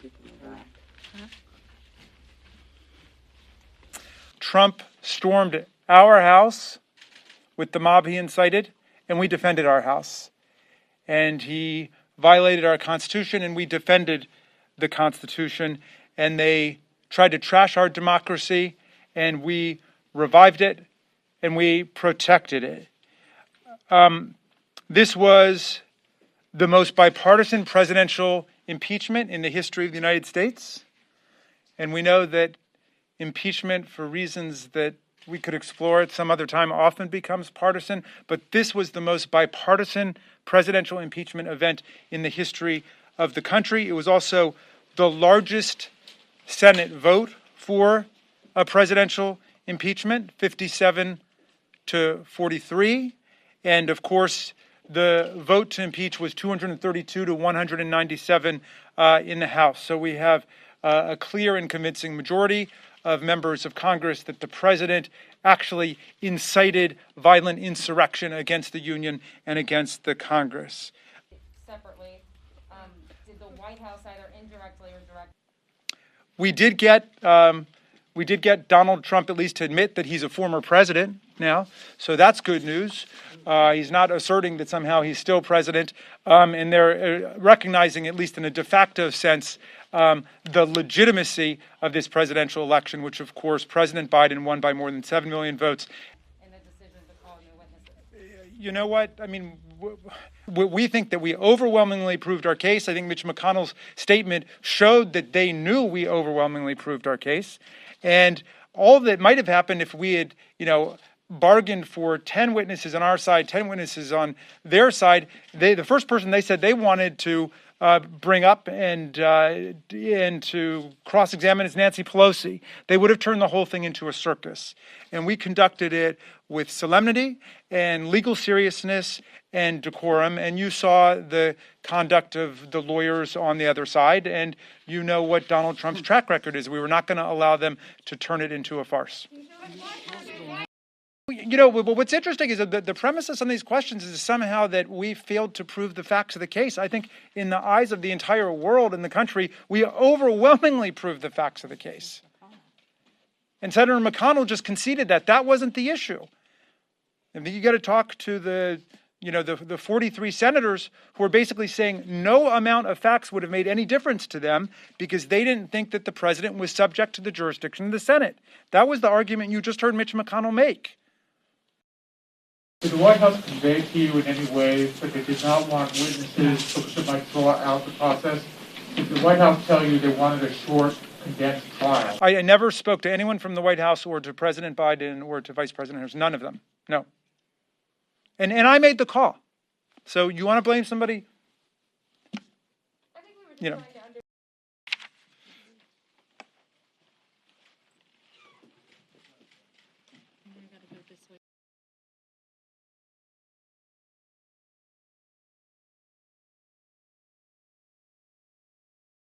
people in Iraq. Trump stormed our house with the mob he incited, and we defended our house. And he violated our Constitution, and we defended the Constitution. And they tried to trash our democracy, and we revived it, and we protected it. This was the most bipartisan presidential impeachment in the history of the United States. And we know that impeachment, for reasons that we could explore at some other time, often becomes partisan. But this was the most bipartisan presidential impeachment event in the history of the country. It was also the largest Senate vote for a presidential impeachment, 57 to 43. And of course, the vote to impeach was 232 to 197 in the House. So we have a clear and convincing majority of members of Congress that the president actually incited violent insurrection against the Union and against the Congress. Separately, did the White House either indirectly or directly? We did get Donald Trump at least to admit that he's a former president now, so that's good news. He's not asserting that somehow he's still president, and they're recognizing, at least in a de facto sense, the legitimacy of this presidential election, which, of course, President Biden won by more than 7 million votes. And the decision to call new witnesses. You know what? I mean, we think that we overwhelmingly proved our case. I think Mitch McConnell's statement showed that they knew we overwhelmingly proved our case. And all that might have happened if we had, bargained for 10 witnesses on our side, 10 witnesses on their side. The first person they said they wanted to bring up and to cross-examine is Nancy Pelosi. They would have turned the whole thing into a circus. And we conducted it with solemnity and legal seriousness and decorum. And you saw the conduct of the lawyers on the other side. And you know what Donald Trump's track record is. We were not going to allow them to turn it into a farce. What's interesting is that the premise of some of these questions is somehow that we failed to prove the facts of the case. I think in the eyes of the entire world and the country, we overwhelmingly proved the facts of the case. And Senator McConnell just conceded that. That wasn't the issue. I think you got to talk to the 43 senators who are basically saying no amount of facts would have made any difference to them because they didn't think that the president was subject to the jurisdiction of the Senate. That was the argument you just heard Mitch McConnell make. Did the White House convey to you in any way that they did not want witnesses because it might draw out the process? Did the White House tell you they wanted a short, condensed trial? I never spoke to anyone from the White House or to President Biden or to Vice President Harris. None of them. No. And I made the call. So you want to blame somebody? I think we were just